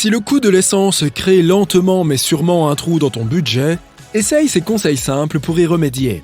Si le coût de l'essence crée lentement mais sûrement un trou dans ton budget, essaye ces conseils simples pour y remédier.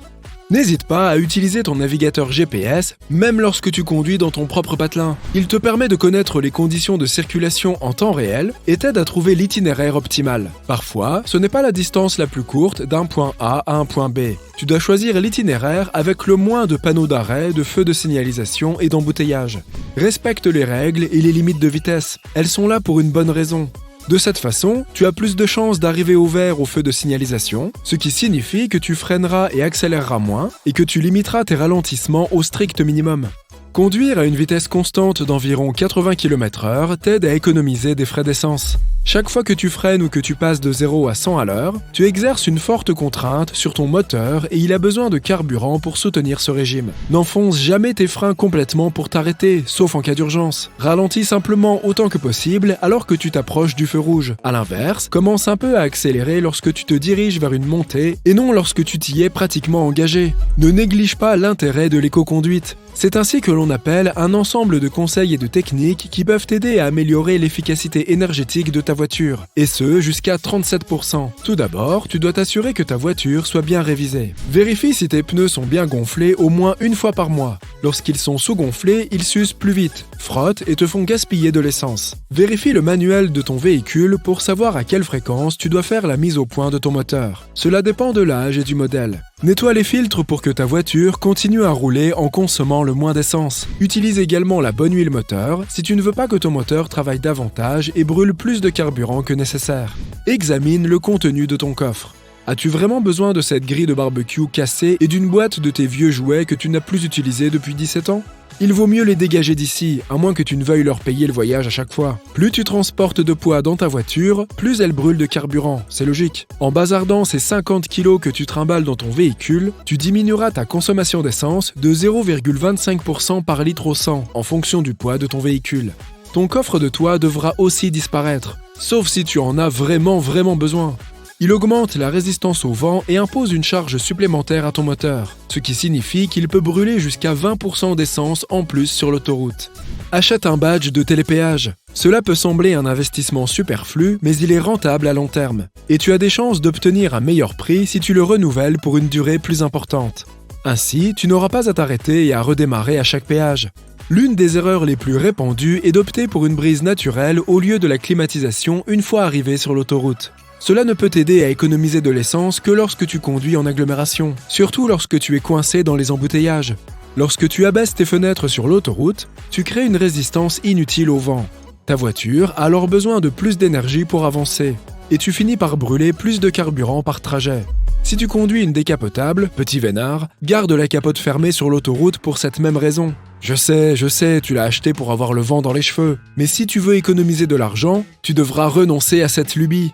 N'hésite pas à utiliser ton navigateur GPS, même lorsque tu conduis dans ton propre patelin. Il te permet de connaître les conditions de circulation en temps réel et t'aide à trouver l'itinéraire optimal. Parfois, ce n'est pas la distance la plus courte d'un point A à un point B. Tu dois choisir l'itinéraire avec le moins de panneaux d'arrêt, de feux de signalisation et d'embouteillage. Respecte les règles et les limites de vitesse. Elles sont là pour une bonne raison. De cette façon, tu as plus de chances d'arriver au vert au feu de signalisation, ce qui signifie que tu freineras et accéléreras moins et que tu limiteras tes ralentissements au strict minimum. Conduire à une vitesse constante d'environ 80 km/h t'aide à économiser des frais d'essence. Chaque fois que tu freines ou que tu passes de 0 à 100 à l'heure, tu exerces une forte contrainte sur ton moteur et il a besoin de carburant pour soutenir ce régime. N'enfonce jamais tes freins complètement pour t'arrêter, sauf en cas d'urgence. Ralentis simplement autant que possible alors que tu t'approches du feu rouge. À l'inverse, commence un peu à accélérer lorsque tu te diriges vers une montée et non lorsque tu t'y es pratiquement engagé. Ne néglige pas l'intérêt de l'éco-conduite. C'est ainsi que l'on appelle un ensemble de conseils et de techniques qui peuvent t'aider à améliorer l'efficacité énergétique de ta voiture, et ce jusqu'à 37%. Tout d'abord, tu dois t'assurer que ta voiture soit bien révisée. Vérifie si tes pneus sont bien gonflés au moins une fois par mois. Lorsqu'ils sont sous-gonflés, ils s'usent plus vite, frottent et te font gaspiller de l'essence. Vérifie le manuel de ton véhicule pour savoir à quelle fréquence tu dois faire la mise au point de ton moteur. Cela dépend de l'âge et du modèle. Nettoie les filtres pour que ta voiture continue à rouler en consommant le moins d'essence. Utilise également la bonne huile moteur si tu ne veux pas que ton moteur travaille davantage et brûle plus de carburant que nécessaire. Examine le contenu de ton coffre. As-tu vraiment besoin de cette grille de barbecue cassée et d'une boîte de tes vieux jouets que tu n'as plus utilisés depuis 17 ans ? Il vaut mieux les dégager d'ici, à moins que tu ne veuilles leur payer le voyage à chaque fois. Plus tu transportes de poids dans ta voiture, plus elle brûle de carburant, c'est logique. En bazardant ces 50 kg que tu trimbales dans ton véhicule, tu diminueras ta consommation d'essence de 0,25% par litre au 100, en fonction du poids de ton véhicule. Ton coffre de toit devra aussi disparaître, sauf si tu en as vraiment besoin. Il augmente la résistance au vent et impose une charge supplémentaire à ton moteur, ce qui signifie qu'il peut brûler jusqu'à 20% d'essence en plus sur l'autoroute. Achète un badge de télépéage. Cela peut sembler un investissement superflu, mais il est rentable à long terme. Et tu as des chances d'obtenir un meilleur prix si tu le renouvelles pour une durée plus importante. Ainsi, tu n'auras pas à t'arrêter et à redémarrer à chaque péage. L'une des erreurs les plus répandues est d'opter pour une brise naturelle au lieu de la climatisation une fois arrivé sur l'autoroute. Cela ne peut t'aider à économiser de l'essence que lorsque tu conduis en agglomération, surtout lorsque tu es coincé dans les embouteillages. Lorsque tu abaisses tes fenêtres sur l'autoroute, tu crées une résistance inutile au vent. Ta voiture a alors besoin de plus d'énergie pour avancer, et tu finis par brûler plus de carburant par trajet. Si tu conduis une décapotable, petit vénard, garde la capote fermée sur l'autoroute pour cette même raison. Je sais, tu l'as acheté pour avoir le vent dans les cheveux, mais si tu veux économiser de l'argent, tu devras renoncer à cette lubie.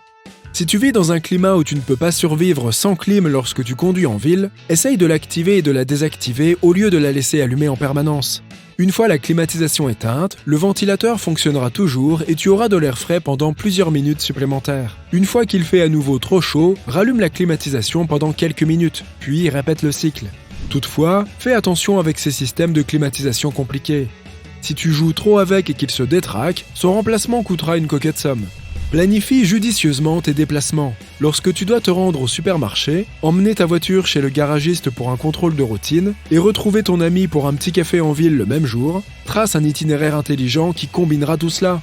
Si tu vis dans un climat où tu ne peux pas survivre sans clim lorsque tu conduis en ville, essaye de l'activer et de la désactiver au lieu de la laisser allumée en permanence. Une fois la climatisation éteinte, le ventilateur fonctionnera toujours et tu auras de l'air frais pendant plusieurs minutes supplémentaires. Une fois qu'il fait à nouveau trop chaud, rallume la climatisation pendant quelques minutes, puis répète le cycle. Toutefois, fais attention avec ces systèmes de climatisation compliqués. Si tu joues trop avec et qu'il se détraque, son remplacement coûtera une coquette somme. Planifie judicieusement tes déplacements. Lorsque tu dois te rendre au supermarché, emmener ta voiture chez le garagiste pour un contrôle de routine et retrouver ton ami pour un petit café en ville le même jour, trace un itinéraire intelligent qui combinera tout cela.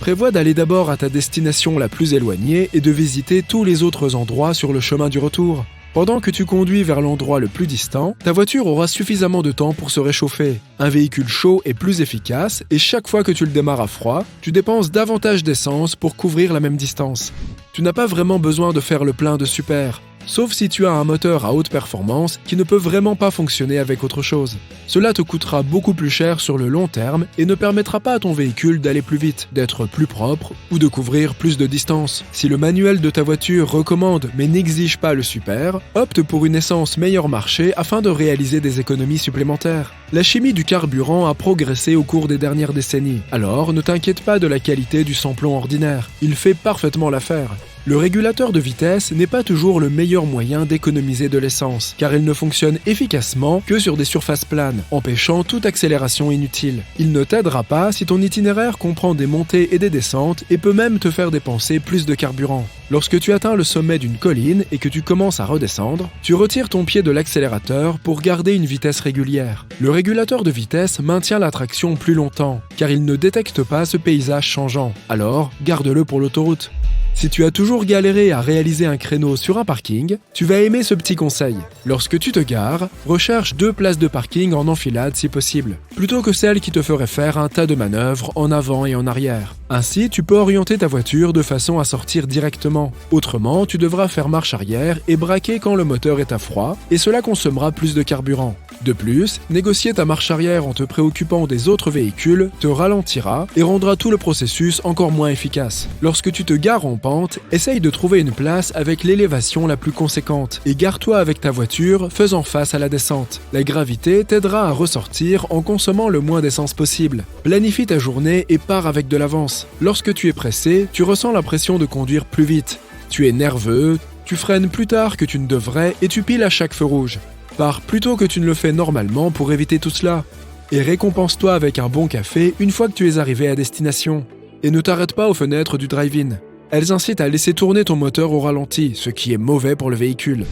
Prévois d'aller d'abord à ta destination la plus éloignée et de visiter tous les autres endroits sur le chemin du retour. Pendant que tu conduis vers l'endroit le plus distant, ta voiture aura suffisamment de temps pour se réchauffer. Un véhicule chaud est plus efficace et chaque fois que tu le démarres à froid, tu dépenses davantage d'essence pour couvrir la même distance. Tu n'as pas vraiment besoin de faire le plein de super, sauf si tu as un moteur à haute performance qui ne peut vraiment pas fonctionner avec autre chose. Cela te coûtera beaucoup plus cher sur le long terme et ne permettra pas à ton véhicule d'aller plus vite, d'être plus propre ou de couvrir plus de distance. Si le manuel de ta voiture recommande mais n'exige pas le super, opte pour une essence meilleur marché afin de réaliser des économies supplémentaires. La chimie du carburant a progressé au cours des dernières décennies, alors ne t'inquiète pas de la qualité du sans-plomb ordinaire, il fait parfaitement l'affaire. Le régulateur de vitesse n'est pas toujours le meilleur moyen d'économiser de l'essence, car il ne fonctionne efficacement que sur des surfaces planes, empêchant toute accélération inutile. Il ne t'aidera pas si ton itinéraire comprend des montées et des descentes et peut même te faire dépenser plus de carburant. Lorsque tu atteins le sommet d'une colline et que tu commences à redescendre, tu retires ton pied de l'accélérateur pour garder une vitesse régulière. Le régulateur de vitesse maintient la traction plus longtemps, car il ne détecte pas ce paysage changeant. Alors, garde-le pour l'autoroute. Si tu as toujours galéré à réaliser un créneau sur un parking, tu vas aimer ce petit conseil. Lorsque tu te gares, recherche 2 places de parking en enfilade si possible, plutôt que celles qui te feraient faire un tas de manœuvres en avant et en arrière. Ainsi, tu peux orienter ta voiture de façon à sortir directement. Autrement, tu devras faire marche arrière et braquer quand le moteur est à froid, et cela consommera plus de carburant. De plus, négocier ta marche arrière en te préoccupant des autres véhicules te ralentira et rendra tout le processus encore moins efficace. Lorsque tu te gares en pente, essaye de trouver une place avec l'élévation la plus conséquente et gare-toi avec ta voiture faisant face à la descente. La gravité t'aidera à ressortir en consommant le moins d'essence possible. Planifie ta journée et pars avec de l'avance. Lorsque tu es pressé, tu ressens la pression de conduire plus vite. Tu es nerveux, tu freines plus tard que tu ne devrais et tu piles à chaque feu rouge. Pars plutôt que tu ne le fais normalement pour éviter tout cela. Et récompense-toi avec un bon café une fois que tu es arrivé à destination. Et ne t'arrête pas aux fenêtres du drive-in. Elles incitent à laisser tourner ton moteur au ralenti, ce qui est mauvais pour le véhicule.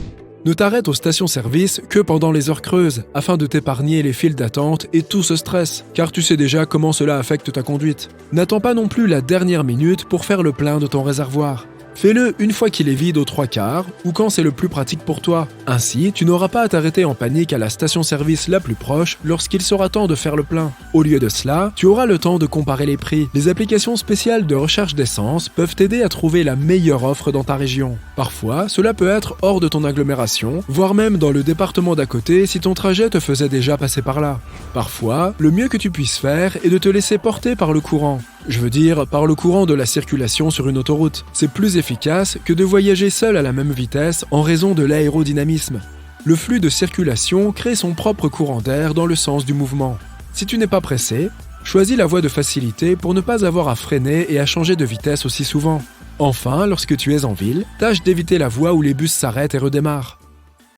Ne t'arrête aux stations-service que pendant les heures creuses, afin de t'épargner les files d'attente et tout ce stress, car tu sais déjà comment cela affecte ta conduite. N'attends pas non plus la dernière minute pour faire le plein de ton réservoir. Fais-le une fois qu'il est vide aux 3/4 ou quand c'est le plus pratique pour toi. Ainsi, tu n'auras pas à t'arrêter en panique à la station-service la plus proche lorsqu'il sera temps de faire le plein. Au lieu de cela, tu auras le temps de comparer les prix. Les applications spéciales de recherche d'essence peuvent t'aider à trouver la meilleure offre dans ta région. Parfois, cela peut être hors de ton agglomération, voire même dans le département d'à côté si ton trajet te faisait déjà passer par là. Parfois, le mieux que tu puisses faire est de te laisser porter par le courant. Je veux dire, par le courant de la circulation sur une autoroute. C'est plus efficace que de voyager seul à la même vitesse en raison de l'aérodynamisme. Le flux de circulation crée son propre courant d'air dans le sens du mouvement. Si tu n'es pas pressé, choisis la voie de facilité pour ne pas avoir à freiner et à changer de vitesse aussi souvent. Enfin, lorsque tu es en ville, tâche d'éviter la voie où les bus s'arrêtent et redémarrent.